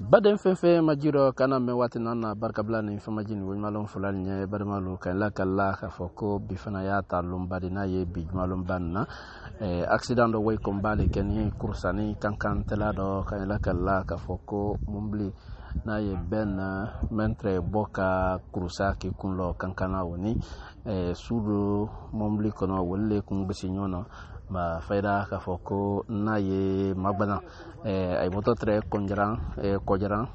baden fefe majiro kana me wati nana barka blani famajini wajmalon fulani nye badamalu kan kala ka foko bifana ya talum badina ye bijmalum banna accident do way kombali keni kursani kankan telado kan kala ka foko mumbli na ye ben mentre boka kursa ki kunlo kankana woni sudu mumbli kono wolle kun bisinyono ma faida ka foko na ye magbana ay boto tre konjaran kojaran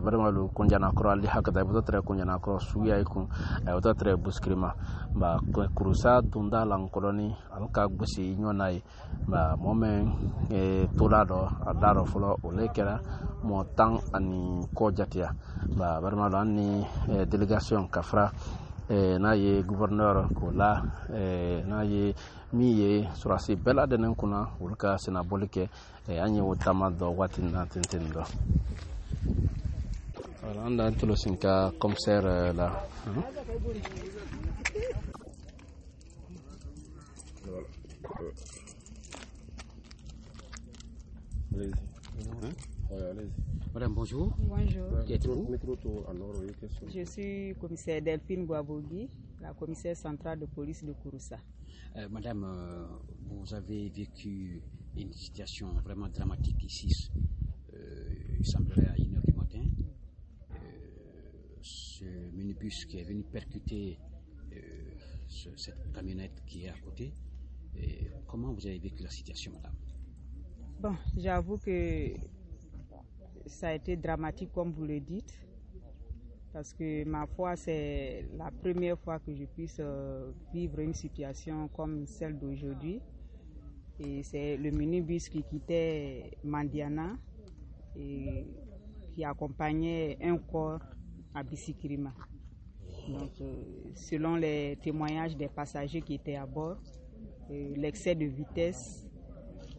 badamalu konjana kro ali hakata ay boto tre konjana kro suya ikun ay boto tre buskrima ba kurusa dunda lan koloni alka gusi nyonai ba momen tulado adaro folo olekera mo tan ani kojatia ba badamalu ani delegation kafra na ye gouverneur ko la na ye mi ye surasi bela denen kuna ulka sina bolike anye wotama do watin na tintin do ala anda tulo sinka commissaire la Madame, bonjour. Bonjour. Qui êtes-vous? Je suis commissaire Delphine Boabogui, la commissaire centrale de police de Kouroussa. Madame, vous avez vécu une situation vraiment dramatique ici. Il semblerait à 1h du matin. Ce minibus qui est venu percuter cette camionnette qui est à côté. Comment vous avez vécu la situation, madame? Bon, j'avoue que ça a été dramatique comme vous le dites, parce que ma foi c'est la première fois que je puisse vivre une situation comme celle d'aujourd'hui. Et c'est le minibus qui quittait Mandiana et qui accompagnait un corps à Bissikirima. Donc selon les témoignages des passagers qui étaient à bord, l'excès de vitesse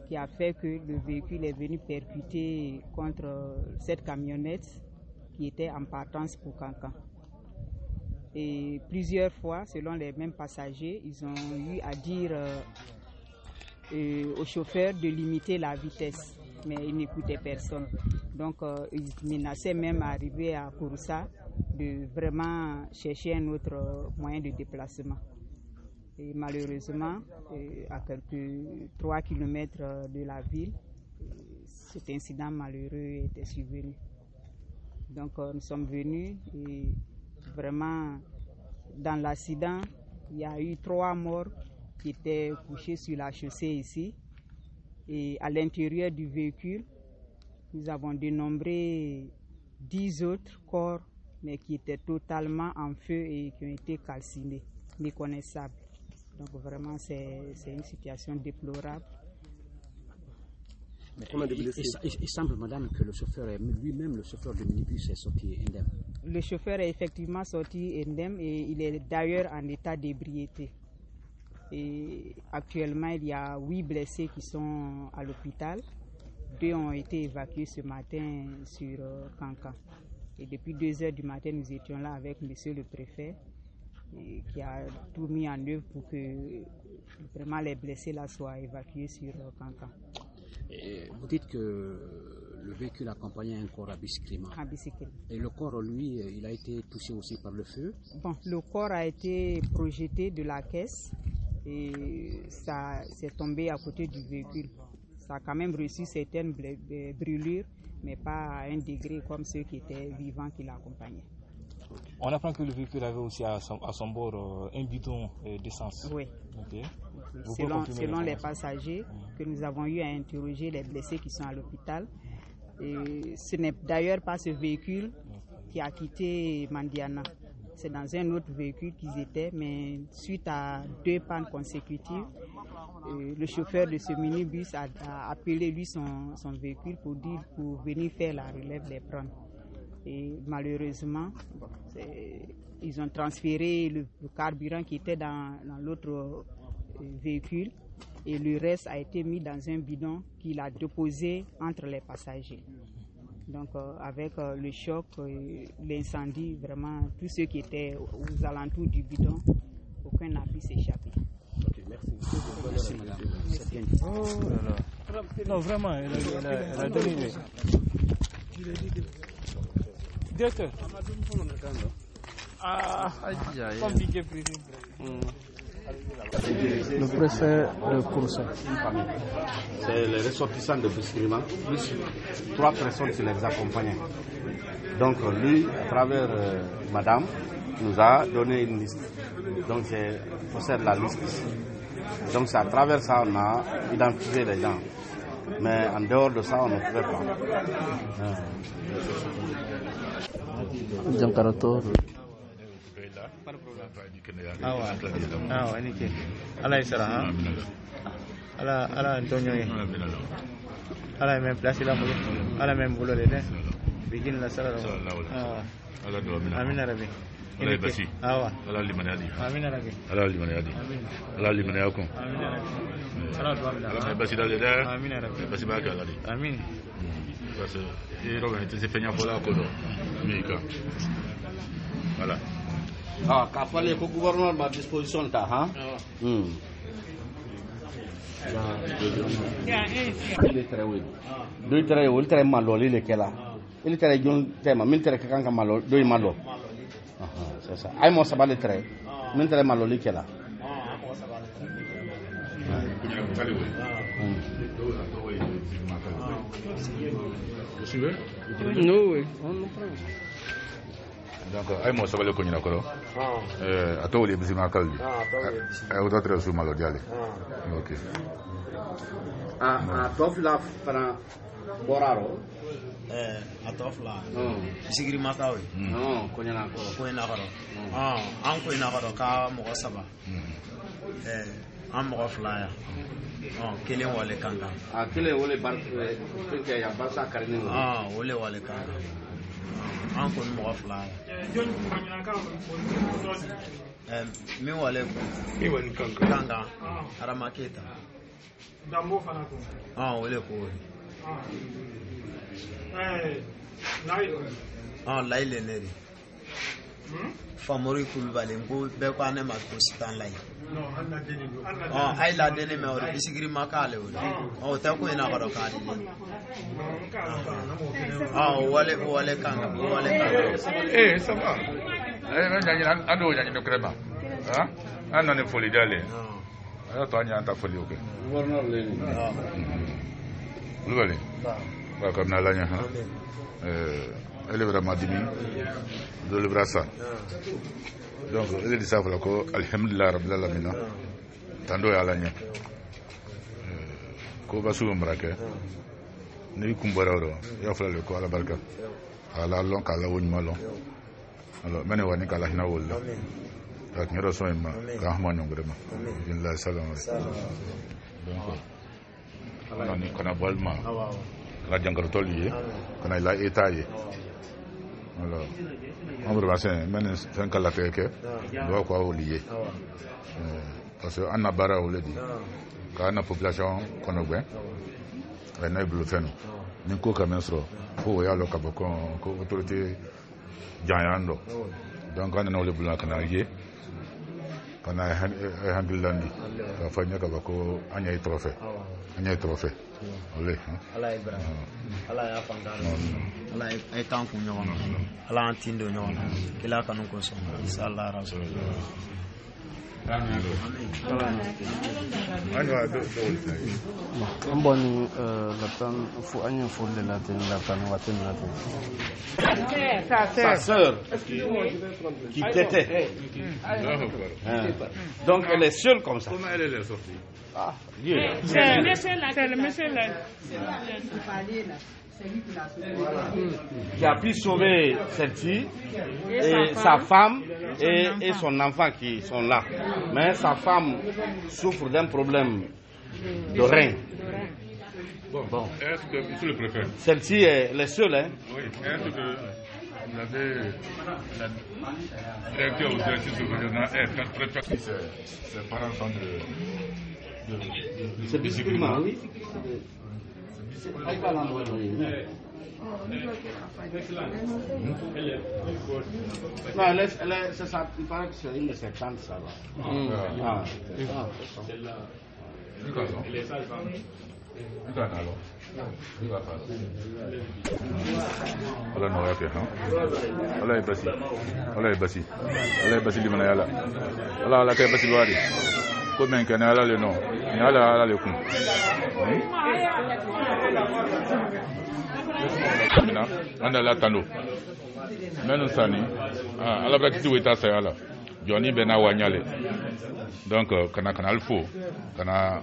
qui a fait que le véhicule est venu percuter contre cette camionnette qui était en partance pour Kankan. Et plusieurs fois, selon les mêmes passagers, ils ont eu à dire au chauffeur de limiter la vitesse, mais il n'écoutait personne. Donc ils menaçaient même à arriver à Kouroussa de vraiment chercher un autre moyen de déplacement. Et malheureusement, à quelques 3 km de la ville, cet incident malheureux était survenu. Donc nous sommes venus et vraiment dans l'accident, il y a eu 3 morts qui étaient couchés sur la chaussée ici. Et à l'intérieur du véhicule, nous avons dénombré 10 autres corps, mais qui étaient totalement en feu et qui ont été calcinés, méconnaissables. Donc vraiment c'est une situation déplorable. Il semble, madame, que le chauffeur, lui-même, le chauffeur de minibus, est sorti indemne. Le chauffeur est effectivement sorti indemne et il est d'ailleurs en état d'ébriété. Et actuellement, il y a 8 blessés qui sont à l'hôpital. 2 ont été évacués ce matin sur Kankan. Et depuis 2 heures du matin, nous étions là avec monsieur le préfet, qui a tout mis en œuvre pour que vraiment les blessés là soient évacués sur Kankan. Vous dites que le véhicule accompagnait un corps à Bissikirima. Et le corps, lui, il a été touché aussi par le feu? Bon, le corps a été projeté de la caisse et ça s'est tombé à côté du véhicule. Ça a quand même reçu certaines brûlures, mais pas à un degré comme ceux qui étaient vivants qui l'accompagnaient. On apprend que le véhicule avait aussi à son bord un bidon d'essence. Oui. Okay. Selon les passagers que nous avons eu à interroger, les blessés qui sont à l'hôpital, ce n'est d'ailleurs pas ce véhicule qui a quitté Mandiana. C'est dans un autre véhicule qu'ils étaient, mais suite à 2 pannes consécutives, le chauffeur de ce minibus a appelé lui son véhicule pour venir faire la relève des prendre. Et malheureusement, ils ont transféré le carburant qui était dans l'autre véhicule et le reste a été mis dans un bidon qu'il a déposé entre les passagers. Donc avec le choc, l'incendie, vraiment tous ceux qui étaient aux alentours du bidon, aucun n'a pu s'échapper. Okay, merci madame. Oh là là. Non, vraiment, elle a donné. Directeur. Compliqué, Le préfet de Kouroussa. C'est les ressortissants de Biscrima, plus 3 personnes qui les accompagnaient. Donc lui, à travers madame, nous a donné une liste. Donc j'ai possède la liste ici. Donc c'est à travers ça on a identifié les gens. Mais en dehors de ça, on ne pouvait pas. Ala isara ha ala Antonio ye ala men place la mulo ala men bulo le bigin la sala ala do amina rabbi ala basi awa ala limanadi amina rabbi ala limanadi ala limanadi ko amina rabbi ala do ala basi dale da amina rabbi basi ba ka ladi amin parce que roba te se peña fola ko do mika voilà. Ah, qu'a fallu que le gouvernement à disposition ta, hein? Il est très oui. Deux très oui, très malo, il est là. Il est très bon, très mal, mais très quand malo, deux malo. C'est ça. Aïe mon sabbat est très, mais très malo, il est là. Vous suivez? Oui. Donc ay mo sabale ko nyina ko atawle bisima kalbi ay o dotre su malo diale ok tofla para boraro atofla sigiri makawe ko nyana ko an ko ina ko ka mo saba an mo flaya kelen wale kanga kelen wale bar ke ya barsa karni wale wale kanga an ko mo flaya min wale kanga aramaketa dambo fana ko wale ko laile neri famori kulubali ko be ko ane ma ko sitan lai ay la dene me ori bisigiri makale o ta ko ina baro kali wale kanga ça va ando nyanya no krema hein anna ne foli dale ala to anya anta foli okay gouverneur le lubali ba kam na lanya ha elle vraiment dimi de le brassa donc elle dit ça voilà ko alhamdulillah rabbil alamin tando ya lanya ko basu mrake ni kumbararo ya fala le ko ala barka ala lon kala woni malon alors mene wani kala hina wolla ak ngero so ma ka ma nyongre ma billahi salam donc ala ni kana bolma la jangal tolli kana la etaye alors on va passer mene sen kala teke do ko lié parce que anna bara o ledi ka na population kono gbe na iblu feno ni ko ka mesro ko ya lo ka bokon ko autorité jayando donc on a le bulan kana yé kana handilandi ka fanya ka bako anya trophée ole ala ibrahim ala ya fangano ala ay tan ku nyon ala antindo nyon kila kanu ko so inshallah rasulullah Mboni latan fu anyen fu le latin latan watin latin. Sa sœur qui t'était. Donc elle est seule comme ça. Comment elle est sortie? Ah, Dieu. C'est le monsieur là. Qui a pu sauver celle-ci et sa femme et son enfant qui sont là. Mais sa femme souffre d'un problème de rein. Bon. Est-ce que, monsieur le préfet, celle-ci est les seules, hein? Oui, est-ce que vous avez la directeur ou directrice de ses parents sont de c'est Biscrima, oui. Non, elle est, c'est ça, il paraît que c'est une de ses tantes, ça va. Elle est sage-femme. ala no yake ha ala basi ala basi limana yala ala kay basi wadi ko men kana ala le no ala le kun anda la tano menu sani ala brakiti wita sayala joni bena wanyale donc kana alfo kana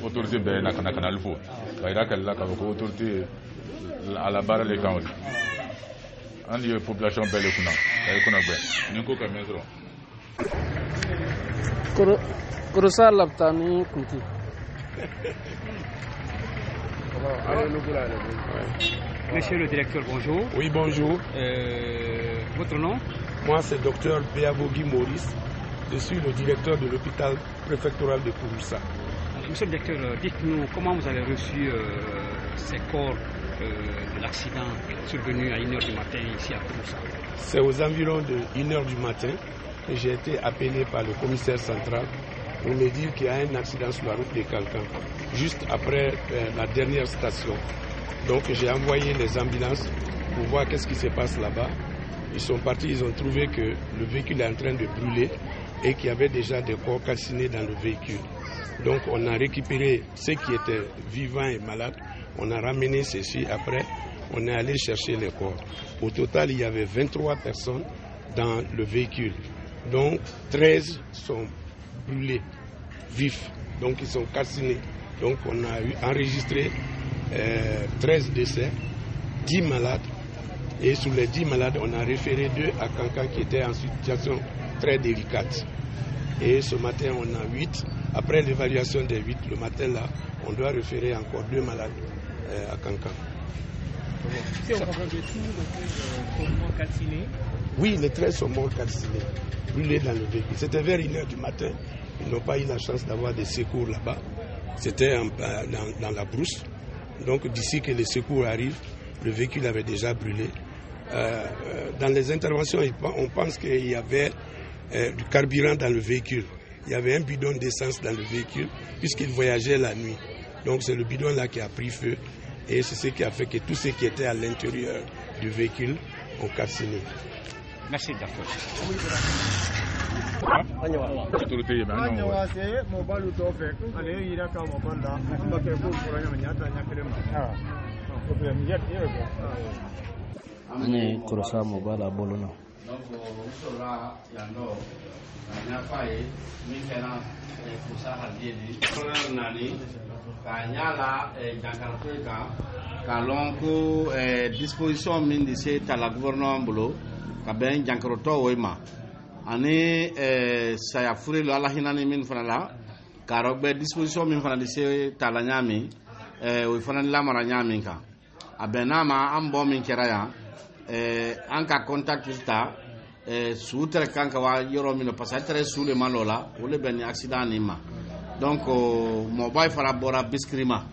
autorité bena kana alfo bayra kala ka ko autorité ala bara le kan andi population bele kuna be ni ko ka mesro kurusa laptani kuti Monsieur le directeur, bonjour. Oui, bonjour. Votre nom? Moi, c'est Dr Beabogui Maurice. Je suis le directeur de l'hôpital préfectoral de Kouroussa. Monsieur le directeur, dites-nous comment vous avez reçu ces corps de l'accident survenu à 1h du matin ici à Kouroussa. C'est aux environs de 1h du matin que j'ai été appelé par le commissaire central pour me dire qu'il y a un accident sur la route de Kalkan, juste après la dernière station. Donc j'ai envoyé les ambulances pour voir qu'est-ce qui se passe là-bas. Ils sont partis, ils ont trouvé que le véhicule est en train de brûler et qu'il y avait déjà des corps calcinés dans le véhicule. Donc on a récupéré ceux qui étaient vivants et malades, on a ramené ceux-ci, après on est allé chercher les corps. Au total, il y avait 23 personnes dans le véhicule, dont 13 sont brûlés, vifs, donc ils sont calcinés. Donc on a enregistré 13 décès, 10 malades, et sur les 10 malades, on a référé 2 à Kankan qui étaient en situation très délicate. Et ce matin, on a 8. Après l'évaluation des 8, le matin là, on doit référer encore 2 malades à Kankan. Si on comprend que tous les 13 sont morts calcinés? Oui, les 13 sont morts calcinés, brûlés dans le véhicule. C'était vers 1h du matin. Ils n'ont pas eu la chance d'avoir des secours là-bas. C'était dans la brousse. Donc d'ici que les secours arrivent, le véhicule avait déjà brûlé. Dans les interventions, on pense qu'il y avait du carburant dans le véhicule. Il y avait un bidon d'essence dans le véhicule puisqu'il voyageait la nuit. Donc c'est le bidon là qui a pris feu et c'est ce qui a fait que tous ceux qui étaient à l'intérieur du véhicule ont calciné. Merci, docteur. Ani kurusa mobala bolona. Donc usola yando nyafaye mikena kusa hadiedi nani kanyala jankarto ka lonko disposition min di se ta la gouvernement bolo ka ben jankarto wema ani saya fure lo ala hinani min fana la ka rogbe disposition min fana di se ta la nyami o fana la mara nyami ka abenama ambo min keraya an ka contact ta suutere kanka wa yoro mino parce que très sous le malola ou le ben accident ni ma donc mo bay fara bora biskrima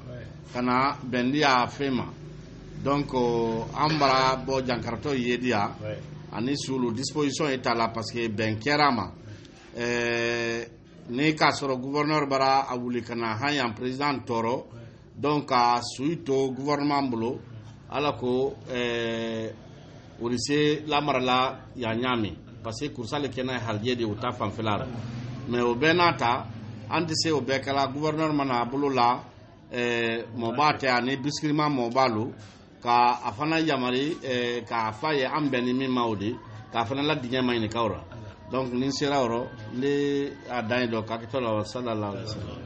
kana bendi a fema donc ambara bo jankarto yedia ani sulu disposition est là parce que ben kerama ne ka soro gouverneur bara awuli kana hayan président toro donc a suito gouvernement bolo alako Orise la marala ya nyami parce que kursale kena halje de uta fanfelar mais au benata antise au bekala gouverneur mana bulula mobate ani biskrima mobalu ka afana yamari ka faye ambeni mi maudi ka afana la dinya mayni kawra donc nin sera oro le adai do ka kitola sallallahu alaihi wasallam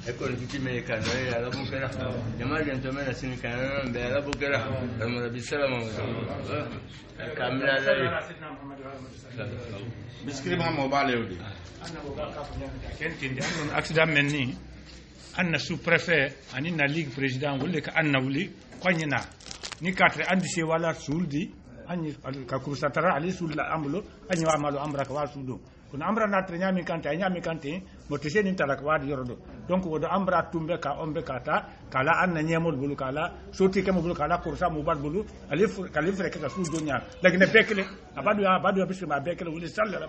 Ecco le tutti me cano la buchera ma gente me la sin cano be la buchera ma bisala ma camera la biskrima mobile odi accident menni anna sous préfet ani na ligue président wolle ka anna wuli kwanyina ni katre andi se wala suldi ani ka kurusatara ali sulla amlo ani wa malo amraka wa sudo ko ambra na tre nyami kante mo te seni tala ko wadi yorodo donc wodo ambra tumbe ka ombe kata kala anna nyemol bulu kala soti kemo bulu kala kursa mo bad bulu alif kalif rek ka su dunya lagi ne bekle abadu bisu ma bekle wuli sallala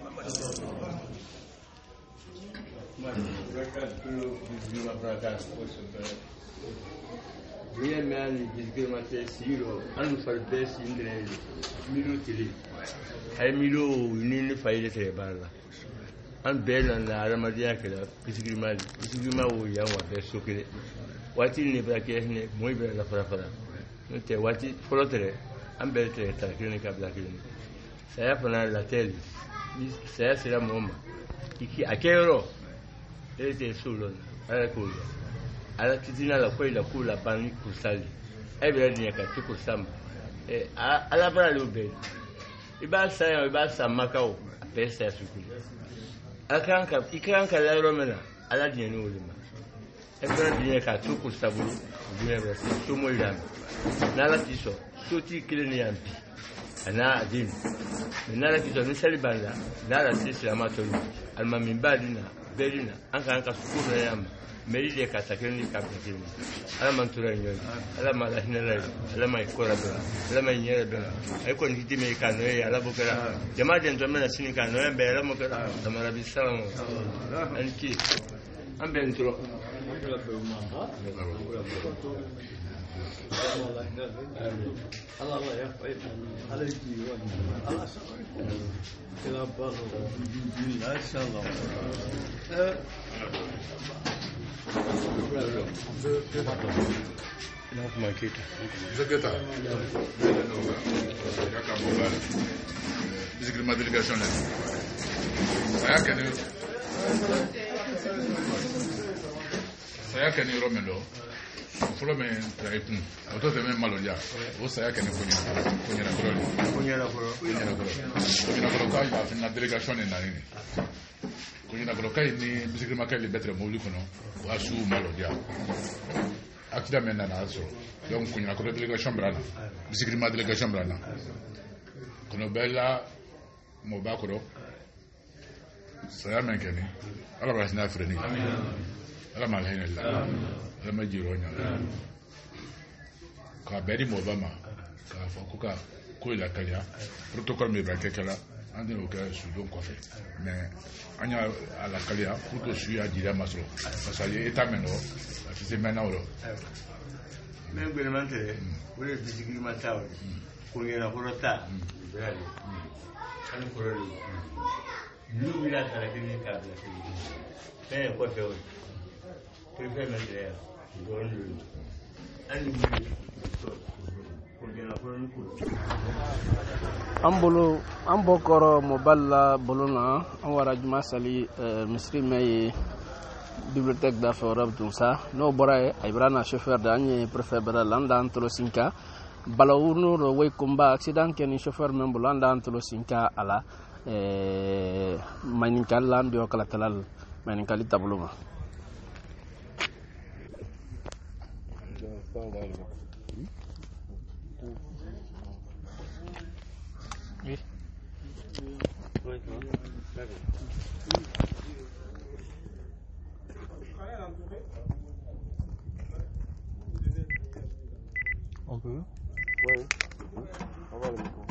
Mia mani disgrimate siro anu farbe sindre milo tili ay milo ni faide tre bala an bela na aramadia kala disgrima wo ya wa be sokere wati ni brake ne moy be la fara nte wati folotere an be tre ta klinika blake ni saya fana la tele saya sera moma iki akero ete solo ala ko ala kitina la kwela kula bani kusali ebere ni akati kusamba ala bra lobe iba sa makao pesa sukuli ikanka la romena ala dienu ulima ebere ni akati kusabu dienu sumo ilam nala tiso soti kileni yampi ana adin nala tiso ni salibanda nala tiso amatolu alma mimbadina berina anka sukuru yamba meri de katakeni kapitini ala mantura nyoni ala mala hinala ala mai kora bela ala mai nyere bela ay ko nditi me kanu ya ala bokara jama de ndo mena sini kanu ya bela mo kara tamara bisalam anki ambe ntro Allah ya faid ala ji wa Allah kila baro inshallah saya kani romelo folo me traipun auto te me maloja o saya kani kunya kai ba na delegazione na nini kunya kai ni bisikri makali betre moli kono wa su maloja akida mena na so donc kunya delegation brana bisikri ma delegation brana kono bella mo bakoro saya men kani ala ba na freni ala ma hene la ala ma jironya ka beri mo bama ka fokuka ko ila kanya protocole me ba kekela ande o ka su don ko fe mais anya ala kalia pour que su ya dira masro parce que eta meno c'est maintenant ro même gouvernemental pour les bisigri mataw ko yera horota brali kan ko ro lu bila tara kini ka bla ko fe o prefer mandre don lu ani an bokoro moballa bolona an wara juma sali misri may bibliothèque d'affaires europe tout ça no bora ibrana chauffeur da anye préfet bera landa antolo sinka balawuno ro way kumba accident ken chauffeur membo landa antolo sinka ala maninkal lando kala talal maninkali tabuluma Oui. On peut? Oui. On va le micro.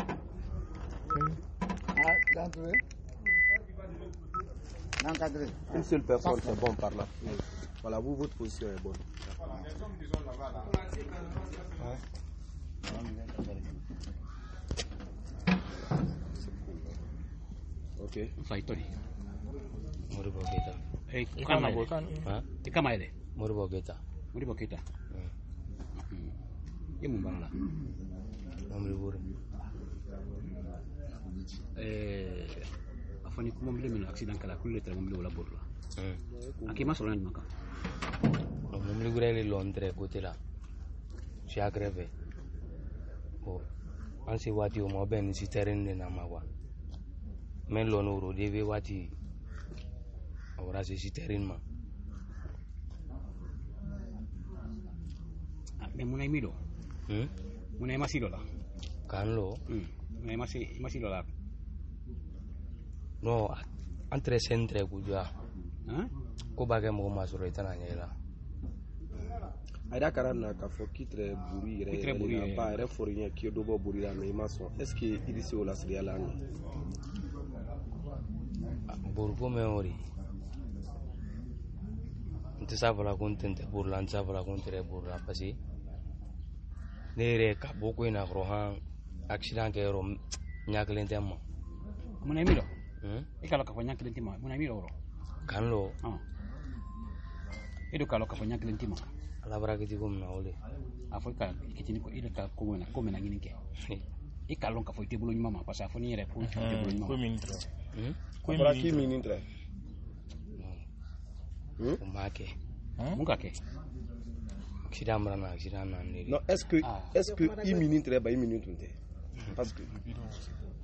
Encadré. Une seule personne, c'est bon par là. Voilà, vous, votre position est bonne. Ouais. Ok. Faitori. Moribo Keita. Kama ile. Moribo Keita. Moribo Keita. Yemu mbala. Moribo. Afani kumomle mena accident kala kulle tra ngomle wala borla. Akima solani maka. Momle gurele Londres côté là. J'ai aggravé. Bon. Ansi wati o mo ben si terrain na mawa. Men lonoro deve wati ora si terrain ma. Me munai milo. Munai masilo la. Kan lo. Munai masilo la. No, entre centre kujua ko ba ke mo masoro itana nyela Aïda Karana ka fo kitre buri re ba re forien ki do bo buri la mais maçon est-ce que il ici au la sria la burgo meori nte savala kontente burla nte savala kontere burla parce nere ka boko ina rohan accident ke ro nyaklen tema mona miro ikalo ka fanya klenti ma mona miro ro kanlo edo kalo ka fanya klenti ma ala baraka ko mna ole afrika kitini ko ida ka ko na ngini ke ikalo ka fo tebulo nyuma parce que foni yere ko tebulo nyuma ko baraki ministre umake mungake accident na non est-ce que il ministre ba minute unte parce que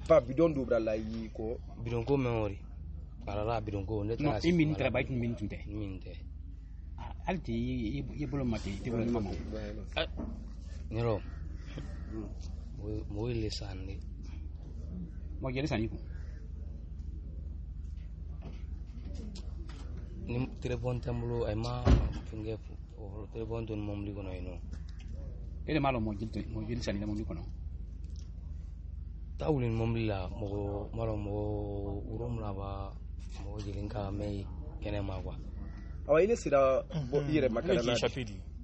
pas bidon d'obra la yi ko bidon ko memory ala bidon ko net na il ministre ba une minute unte minte alti yebolo mate tebulo nyuma nero mo ile sanni mo jere sanni ko ni telepon tambulo ay ma finge o telepon ton mom li kono ino ele malo mo jilti sanni mom li kono tawlin mom li la mo malo mo urom la ba mo jilin ka me kene ma kwa awa ile sira bo ire makana na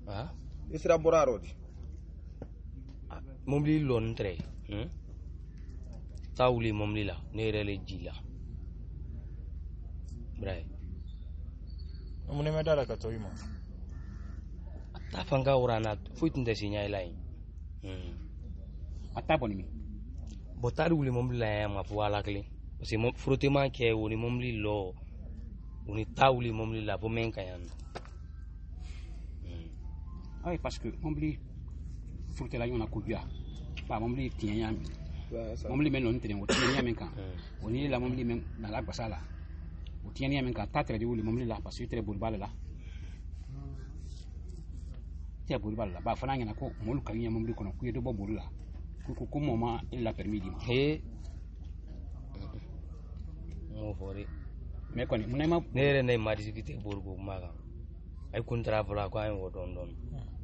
ha ile sira boraro di mom li lon tre tawli mom li la ne rele jila brai mune medala ka toyima ta fanga urana fuitinde sinya ilai atabo ni botari wuli momli la ma wala kle parce que frottement ke woni momli lo woni tawli momli la bo men kayan ay parce que momli frotte la yona ko bia ba momli tinya momli men non tinya tinya men kan woni la momli men na la basala o tinya men kan tatre di wuli momli la parce que très bulbal la tia bulbal la ba fana ngena ko mol kalinya momli kono ku yedo bo burula ko moment il l'a permis di he mo fori me ko ni munema nere ne ma discuter burgo maga ay kun travel ko ay wodon don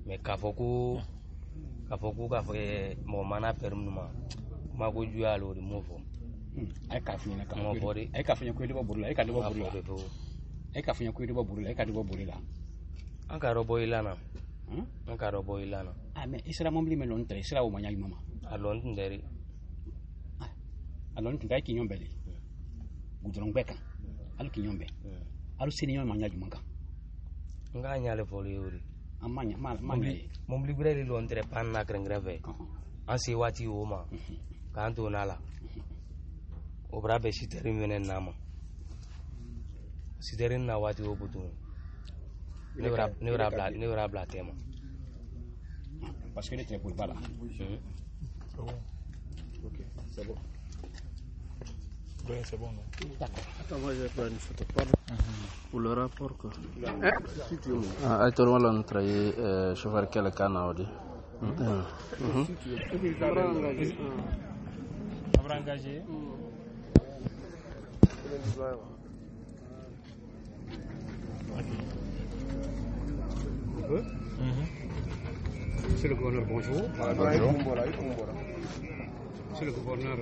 me kafoku ka mo mana permis ma go jualo di mo fo ay ka fina ka mo fori ay ka fina ko do burula ay ka do burula ay ka fina ko do burula ay ka do burula an ka robo ilana an ka robo ilana me isra momli me lon tre isra o manya mama alon nderi alon tunda ki nyombe le gudron beka alu ki nyombe alu sini nyombe manya jumanka nga nyale foli yuri amanya mom libreri lon tre panna grave an si wati o ma kanto nala o brabe siteri menen nama siteri na wati o butu ne wra bla tema parce que les très pour bala ok c'est bon oui c'est bon d'accord attends moi je vais prendre une photo pour le rapport quoi ay to wala tray chauffeur kala kana odi abra engagé Monsieur le gouverneur, bonjour. Bonjour. Monsieur le gouverneur,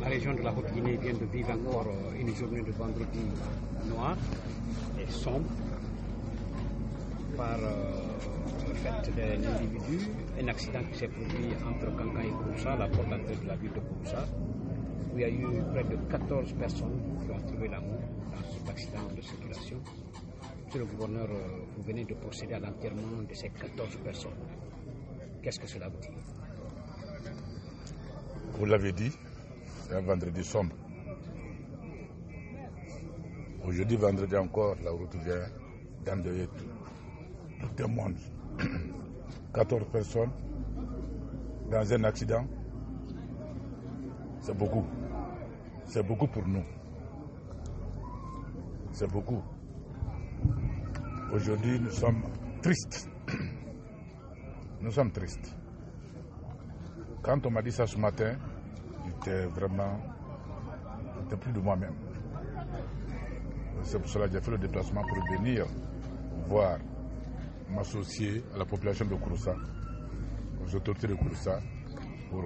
la région de la Haute-Guinée vient de vivre encore une journée de vendredi noir et sombre par le fait d'un individu, un accident qui s'est produit entre Kankan et Kouroussa, la porte d'entrée de la ville de Kouroussa, où il y a eu près de 14 personnes qui ont trouvé la mort dans cet accident de circulation. Monsieur le gouverneur, vous venez de procéder à l'enterrement de ces 14 personnes. Qu'est-ce que cela vous dit? Vous l'avez dit, c'est un vendredi sombre. Aujourd'hui, vendredi encore, la route vient d'endeuiller tout le monde. 14 personnes dans un accident, c'est beaucoup. C'est beaucoup pour nous. C'est beaucoup. Aujourd'hui, nous sommes tristes. Nous sommes tristes. Quand on m'a dit ça ce matin, j'étais plus de moi-même. C'est pour cela que j'ai fait le déplacement pour venir voir, m'associer à la population de Kouroussa, aux autorités de Kouroussa, pour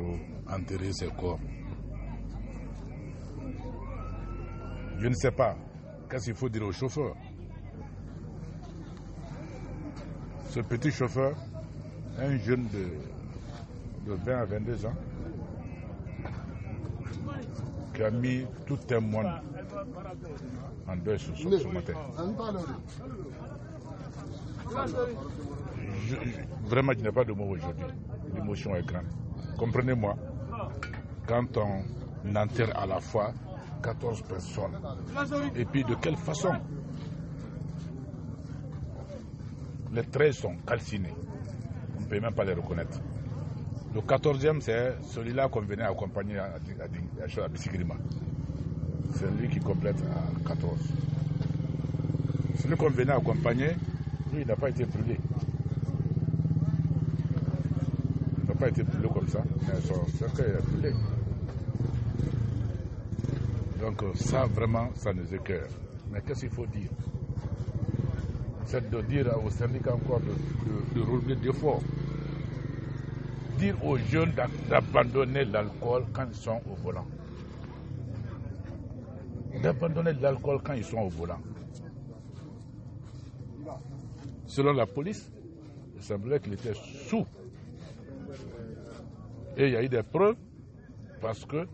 enterrer ces corps. Je ne sais pas qu'est-ce qu'il faut dire au chauffeur. Ce petit chauffeur, un jeune de 20 à 22 ans, qui a mis tout un monde en deuil ce matin. Vraiment, je n'ai pas de mots aujourd'hui. L'émotion est grande. Comprenez-moi, quand on enterre à la fois 14 personnes, et puis de quelle façon les traits sont calcinés, on ne peut même pas les reconnaître. Le 14e, c'est celui-là qu'on venait accompagner à Bissigrima. C'est lui qui complète à 14. Celui qu'on venait accompagner, lui, il n'a pas été brûlé. Il n'a pas été brûlé comme ça, mais son cercueil est brûlé. Donc ça, vraiment, ça nous écoeure. Mais qu'est-ce qu'il faut dire? C'est de dire aux syndicats encore de redoubler d'efforts. Dire aux jeunes d'abandonner l'alcool quand ils sont au volant. D'abandonner l'alcool quand ils sont au volant. Selon la police, il semblait qu'il était sous. Et il y a eu des preuves parce que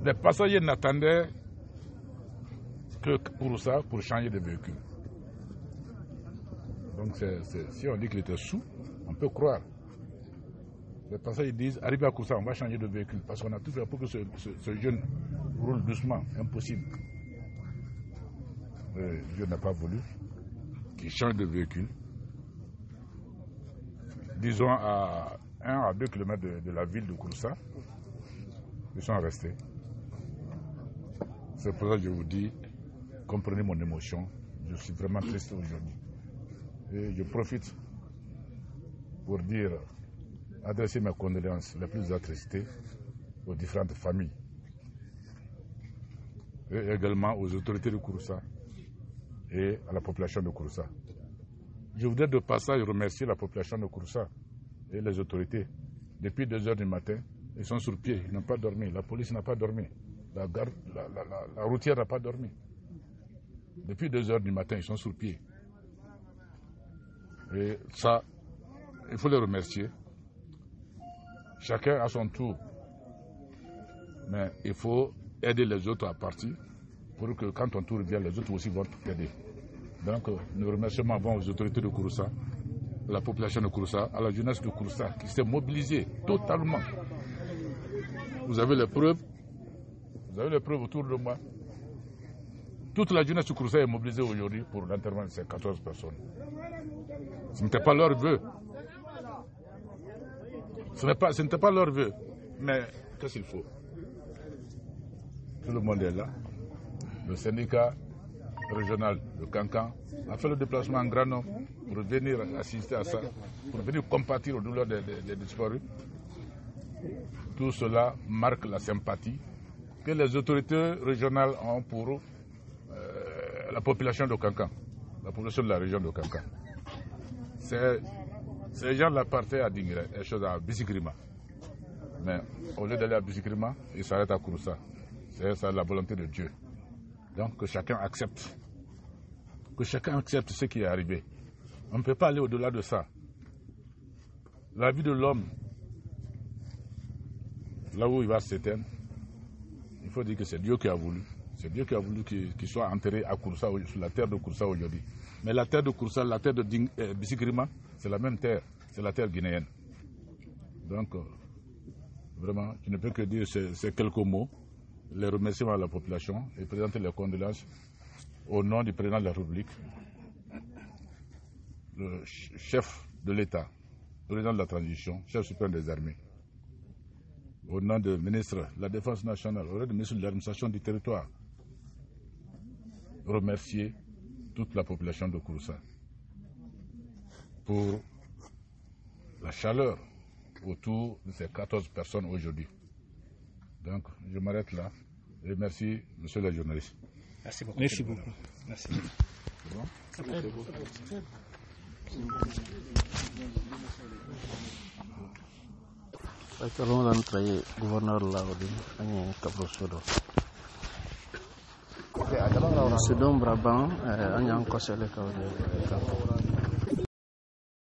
les passagers n'attendaient que pour ça, pour changer de véhicule. Donc si on dit qu'il était sous, on peut croire. Les passagers disent, arrivé à Kouroussa, on va changer de véhicule, parce qu'on a tout fait pour que ce jeune roule doucement. Impossible. Dieu n'a pas voulu qu'il change de véhicule. Disons à 1 à 2 km de la ville de Kouroussa, ils sont restés. C'est pour ça que je vous dis, comprenez mon émotion. Je suis vraiment triste aujourd'hui. Et je profite pour dire, adresser mes condoléances les plus attristées aux différentes familles. Et également aux autorités de Kouroussa et à la population de Kouroussa. Je voudrais de passage remercier la population de Kouroussa et les autorités. Depuis 2 heures du matin, ils sont sur pied, ils n'ont pas dormi. La police n'a pas dormi. La routière n'a pas dormi. Depuis 2 heures du matin, ils sont sur pied. Et ça, il faut les remercier. Chacun à son tour. Mais il faut aider les autres à partir pour que quand ton tour vient, les autres aussi vont t'aider. Donc, nos remerciements vont aux autorités de Kouroussa, à la population de Kouroussa, à la jeunesse de Kouroussa qui s'est mobilisée totalement. Vous avez les preuves. Vous avez les preuves autour de moi. Toute la jeunesse de Kouroussa est mobilisée aujourd'hui pour l'enterrement de ces 14 personnes. Ce n'était pas leur vœu. Ce n'était pas leur vœu. Mais qu'est-ce qu'il faut? Tout le monde est là. Le syndicat régional de Kankan a fait le déplacement en grand nombre pour venir assister à ça, pour venir compatir aux douleurs des disparus. Tout cela marque la sympathie que les autorités régionales ont pour la population de Kankan, la population de la région de Kankan. Ces gens-là partaient à Dinguiré, à Bissigrima. Mais au lieu d'aller à Bissigrima, ils s'arrêtent à Kouroussa. C'est ça la volonté de Dieu. Donc que chacun accepte. Que chacun accepte ce qui est arrivé. On ne peut pas aller au-delà de ça. La vie de l'homme, là où il va s'éteindre, il faut dire que c'est Dieu qui a voulu. C'est Dieu qui a voulu qu'il soit enterré à Kouroussa, sur la terre de Kouroussa aujourd'hui. Mais la terre de Kouroussa, la terre de Bissigrima, c'est la même terre. C'est la terre guinéenne. Donc, vraiment, je ne peux que dire ces quelques mots, les remerciements à la population et présenter les condoléances au nom du président de la République, le chef de l'État, le président de la transition, chef suprême des armées, au nom du ministre de la Défense nationale, au nom du ministre de l'administration du territoire, remercier toute la population de Kouroussa pour la chaleur autour de ces 14 personnes aujourd'hui. Donc, je m'arrête là Et merci, monsieur le journaliste. Merci beaucoup. Merci beaucoup. Merci. C'est bon? Kalau lantai gubernur laudi hanya Kabrosodo. Sedang berabang hanya angkos elekau dia.